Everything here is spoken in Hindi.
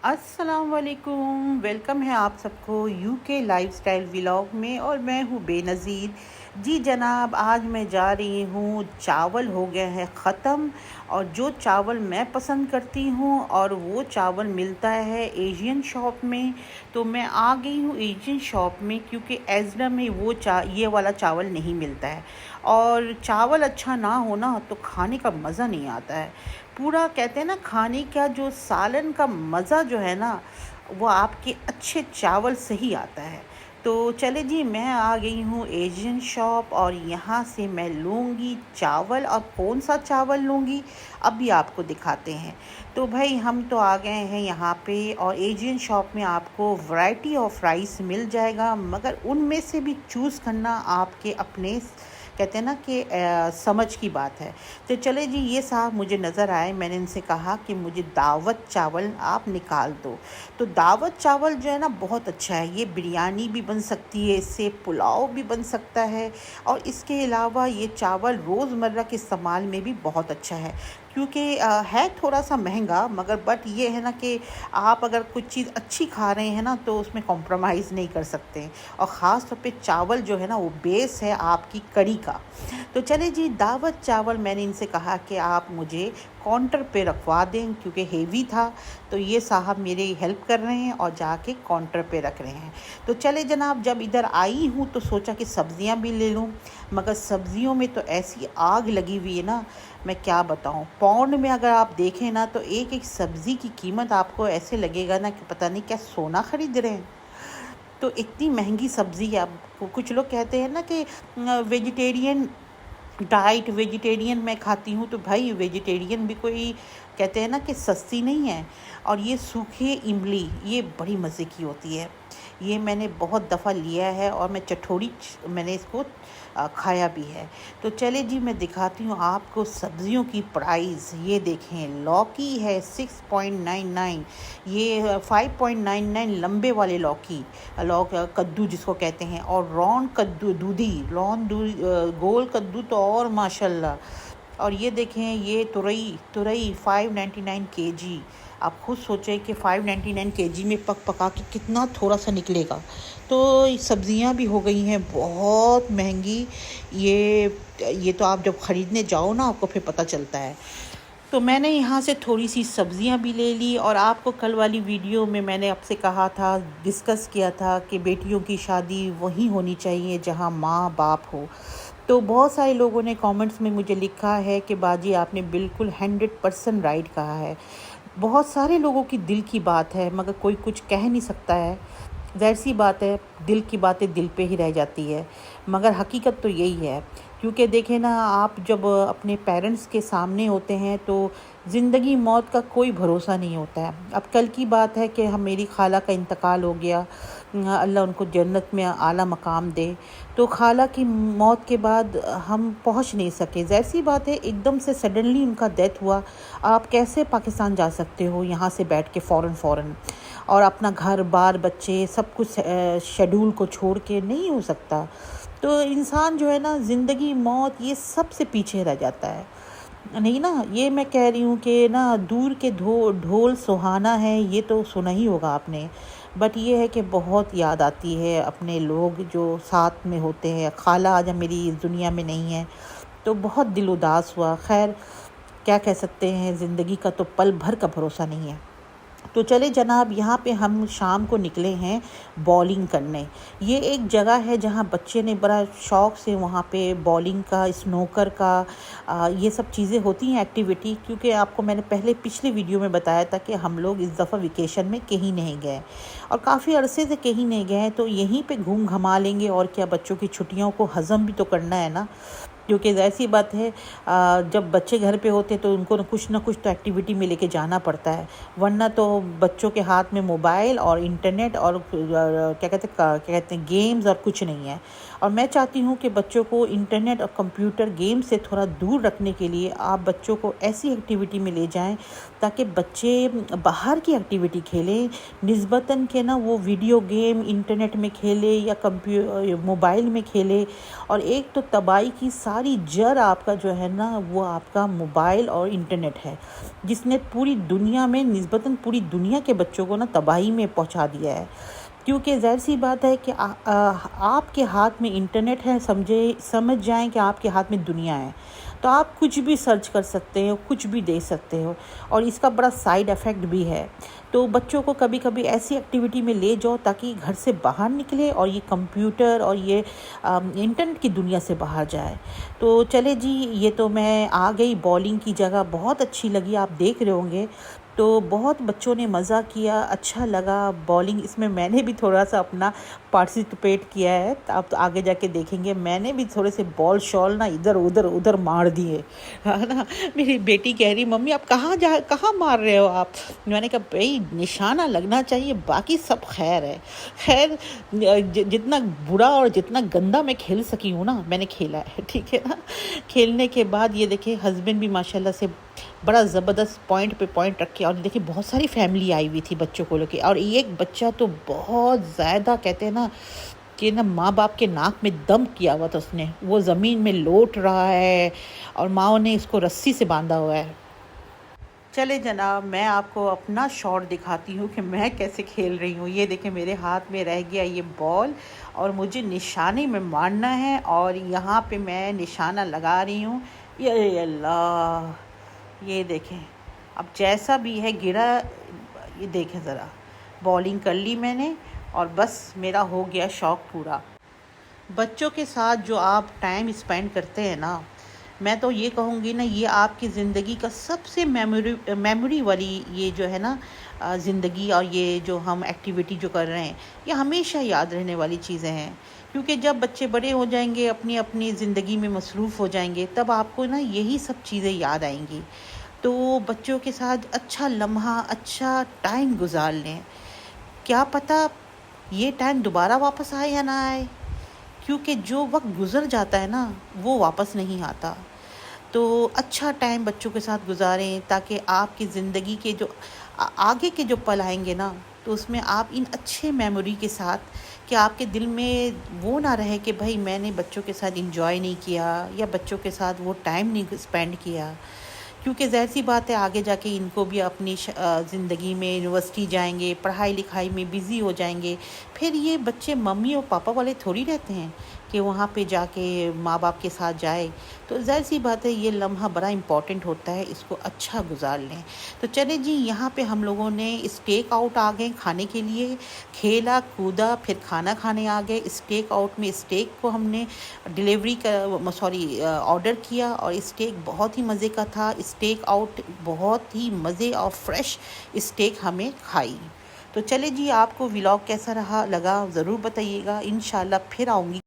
अस्सलाम वालेकुम। वेलकम है आप सबको यूके लाइफस्टाइल व्लॉग में और मैं हूँ बेनज़ीर। जी जनाब, आज मैं जा रही हूँ। चावल हो गए हैं ख़त्म और जो चावल मैं पसंद करती हूँ और वो चावल मिलता है एशियन शॉप में। तो मैं आ गई हूँ एशियन शॉप में क्योंकि एज़रा में ये वाला चावल नहीं मिलता है। और चावल अच्छा ना हो ना तो खाने का मज़ा नहीं आता है। पूरा कहते हैं ना, खाने का जो सालन का मज़ा जो है ना वो आपके अच्छे चावल से ही आता है। तो चले जी, मैं आ गई हूँ एशियन शॉप और यहाँ से मैं लूँगी चावल। और कौन सा चावल लूँगी अभी आपको दिखाते हैं। तो भाई हम तो आ गए हैं यहाँ पे और एशियन शॉप में आपको वैरायटी ऑफ राइस मिल जाएगा, मगर उनमें से भी चूज़ करना आपके अपने कहते हैं ना कि समझ की बात है। तो चले जी, ये साहब मुझे नज़र आए। मैंने इनसे कहा कि मुझे दावत चावल आप निकाल दो। तो दावत चावल जो है ना बहुत अच्छा है। ये बिरयानी भी बन सकती है, इससे पुलाव भी बन सकता है। और इसके अलावा ये चावल रोज़मर्रा के इस्तेमाल में भी बहुत अच्छा है। क्योंकि है थोड़ा सा महंगा, मगर बट ये है ना कि आप अगर कुछ चीज़ अच्छी खा रहे हैं ना तो उसमें कॉम्प्रोमाइज़ नहीं कर सकते। और ख़ास तौर पे चावल जो है ना वो बेस है आपकी कड़ी का। तो चले जी, दावत चावल मैंने इनसे कहा कि आप मुझे काउंटर पे रखवा दें क्योंकि हेवी था। तो ये साहब मेरी हेल्प कर रहे हैं और जाके काउंटर पे रख रहे हैं। तो चले जनाब, जब इधर आई हूँ तो सोचा कि सब्ज़ियाँ भी ले लूँ, मगर सब्ज़ियों में तो ऐसी आग लगी हुई है ना, मैं क्या बताऊँ। पाउंड में अगर आप देखें ना तो एक एक सब्ज़ी की कीमत आपको ऐसे लगेगा ना कि पता नहीं क्या सोना ख़रीद रहे हैं। तो इतनी महंगी सब्ज़ी है। अब कुछ लोग कहते हैं ना कि वेजिटेरियन डाइट, वेजिटेरियन मैं खाती हूँ। तो भाई वेजिटेरियन भी कोई कहते हैं ना कि सस्ती नहीं है। और ये सूखे इमली ये बड़ी मज़े की होती है। ये मैंने बहुत दफ़ा लिया है और मैं मैंने इसको खाया भी है। तो चले जी, मैं दिखाती हूँ आपको सब्ज़ियों की प्राइस। ये देखें, लौकी है 6.99, ये 5.99 लंबे वाले कद्दू जिसको कहते हैं। और गोल कद्दू तो और माशाल्लाह। और ये देखें, ये तुरई 599 केजी। आप खुद सोचें कि 599 केजी में पका के कितना थोड़ा सा निकलेगा। तो सब्ज़ियां भी हो गई हैं बहुत महंगी। ये तो आप जब ख़रीदने जाओ ना आपको फिर पता चलता है। तो मैंने यहाँ से थोड़ी सी सब्ज़ियाँ भी ले ली। और आपको कल वाली वीडियो में मैंने आपसे कहा था, डिस्कस किया था कि बेटियों की शादी वहीं होनी चाहिए जहाँ माँ बाप हो। तो बहुत सारे लोगों ने कमेंट्स में मुझे लिखा है कि बाजी आपने बिल्कुल 100% राइट कहा है। बहुत सारे लोगों की दिल की बात है, मगर कोई कुछ कह नहीं सकता है। ज़ाहिर सी बात है, दिल की बातें दिल पे ही रह जाती है। मगर हकीकत तो यही है। क्योंकि देखें ना, आप जब अपने पेरेंट्स के सामने होते हैं तो ज़िंदगी मौत का कोई भरोसा नहीं होता है। अब कल की बात है कि मेरी खाला का इंतकाल हो गया। अल्लाह उनको जन्नत में आला मकाम दे। तो खाला की मौत के बाद हम पहुंच नहीं सके। ज़ाहिर सी बात है, एकदम से सडनली उनका डेथ हुआ। आप कैसे पाकिस्तान जा सकते हो यहाँ से बैठ के फ़ौरन और अपना घर बार बच्चे सब कुछ शेड्यूल को छोड़ के नहीं हो सकता। तो इंसान जो है ना, ज़िंदगी मौत ये सब से पीछे रह जाता है। नहीं ना, ये मैं कह रही हूँ कि ना, दूर के ढोल सुहाना है, ये तो सुना ही होगा आपने। बट ये है कि बहुत याद आती है अपने लोग जो साथ में होते हैं। खाला आज मेरी इस दुनिया में नहीं है तो बहुत दिल उदास हुआ। खैर, क्या कह सकते हैं, ज़िंदगी का तो पल भर का भरोसा नहीं है। तो चले जनाब, यहाँ पे हम शाम को निकले हैं बॉलिंग करने। ये एक जगह है जहाँ बच्चे ने बड़ा शौक़ से वहाँ पे बॉलिंग का, स्नोकर का ये सब चीज़ें होती हैं एक्टिविटी। क्योंकि आपको मैंने पहले पिछले वीडियो में बताया था कि हम लोग इस दफ़ा वेकेशन में कहीं नहीं गए और काफ़ी अरसे से कहीं नहीं गए। तो यहीं पे घूम घमा लेंगे और क्या, बच्चों की छुट्टियों को हज़म भी तो करना है ना। क्योंकि ऐसी बात है, जब बच्चे घर पे होते हैं तो उनको ना कुछ तो एक्टिविटी में लेके जाना पड़ता है। वरना तो बच्चों के हाथ में मोबाइल और इंटरनेट और क्या कहते हैं गेम्स और कुछ नहीं है। और मैं चाहती हूँ कि बच्चों को इंटरनेट और कंप्यूटर गेम से थोड़ा दूर रखने के लिए आप बच्चों को ऐसी एक्टिविटी में ले जाएं ताकि बच्चे बाहर की एक्टिविटी खेलें, निस्बतन के ना वो वीडियो गेम इंटरनेट में खेले या मोबाइल में खेले। और एक तो तबाही की सारी सारी जड़ आपका जो है ना वो आपका मोबाइल और इंटरनेट है, जिसने पूरी दुनिया में निस्बतन पूरी दुनिया के बच्चों को ना तबाही में पहुंचा दिया है। क्योंकि ज़ाहिर सी बात है कि आपके हाथ में इंटरनेट है, समझ जाएं कि आपके हाथ में दुनिया है, तो आप कुछ भी सर्च कर सकते हो, कुछ भी देख सकते हो। और इसका बड़ा साइड इफ़ेक्ट भी है। तो बच्चों को कभी कभी ऐसी एक्टिविटी में ले जाओ ताकि घर से बाहर निकले और ये कंप्यूटर और ये इंटरनेट की दुनिया से बाहर जाए। तो चले जी, ये तो मैं आ गई बॉलिंग की जगह, बहुत अच्छी लगी, आप देख रहे होंगे। तो बहुत बच्चों ने मज़ा किया, अच्छा लगा बॉलिंग। इसमें मैंने भी थोड़ा सा अपना पार्टिसिपेट किया है। तो आप तो आगे जाके देखेंगे मैंने भी थोड़े से बॉल शॉल ना इधर उधर उधर मार दिए, है ना। मेरी बेटी कह रही मम्मी आप कहाँ मार रहे हो आप। मैंने कहा भाई निशाना लगना चाहिए, बाकी सब खैर है। खैर जितना बुरा और जितना गंदा मैं खेल सकी हूँ ना मैंने खेला है, ठीक है ना। खेलने के बाद ये देखिए हस्बैंड भी माशाल्लाह से बड़ा ज़बरदस्त पॉइंट पे पॉइंट रखे। और देखिए बहुत सारी फैमिली आई हुई थी बच्चों को लेके, और एक बच्चा तो बहुत ज़्यादा कहते हैं ना कि ना माँ बाप के नाक में दम किया हुआ था उसने, वो ज़मीन में लौट रहा है और माँ ने इसको रस्सी से बांधा हुआ है। चले जनाब, मैं आपको अपना शॉट दिखाती हूँ कि मैं कैसे खेल रही हूँ। ये देखें मेरे हाथ में रह गया ये बॉल और मुझे निशाने में मारना है, और यहाँ पे मैं निशाना लगा रही हूँ। ये अल्लाह, ये देखें अब जैसा भी है गिरा। ये देखें ज़रा, बॉलिंग कर ली मैंने और बस मेरा हो गया शौक़ पूरा। बच्चों के साथ जो आप टाइम स्पेंड करते हैं ना, मैं तो ये कहूँगी ना ये आपकी ज़िंदगी का सबसे मेमोरी वाली ये जो है ना ज़िंदगी, और ये जो हम एक्टिविटी जो कर रहे हैं ये हमेशा याद रहने वाली चीज़ें हैं। क्योंकि जब बच्चे बड़े हो जाएंगे, अपनी अपनी ज़िंदगी में मसरूफ़ हो जाएंगे, तब आपको ना यही सब चीज़ें याद आएंगी। तो बच्चों के साथ अच्छा लम्हा, अच्छा टाइम गुजार लें। क्या पता ये टाइम दोबारा वापस आए या ना आए, क्योंकि जो वक्त गुजर जाता है ना वो वापस नहीं आता। तो अच्छा टाइम बच्चों के साथ गुजारें ताकि आपकी ज़िंदगी के जो आगे के जो पल आएंगे ना, तो उसमें आप इन अच्छे मेमोरी के साथ कि आपके दिल में वो ना रहे कि भाई मैंने बच्चों के साथ इंजॉय नहीं किया या बच्चों के साथ वो टाइम नहीं स्पेंड किया। क्योंकि ज़ाहिर सी बात है आगे जाके इनको भी अपनी ज़िंदगी में यूनिवर्सिटी जाएंगे, पढ़ाई लिखाई में बिज़ी हो जाएंगे। फिर ये बच्चे मम्मी और पापा वाले थोड़ी रहते हैं कि वहाँ पे जाके माँ बाप के साथ जाए। तो ज़ाहिर सी बात है ये लम्हा बड़ा इम्पॉर्टेंट होता है, इसको अच्छा गुजार लें। तो चले जी, यहाँ पे हम लोगों ने स्टेक आउट आ गए खाने के लिए, खेला कूदा फिर खाना खाने आ गए। स्टेक आउट में स्टेक को हमने ऑर्डर किया और स्टेक बहुत ही मज़े का था। स्टेक आउट बहुत ही मज़े और फ्रेश स्टेक हमें खाई। तो चले जी, आपको व्लॉग कैसा लगा ज़रूर बताइएगा। इंशाल्लाह फिर आऊँगी।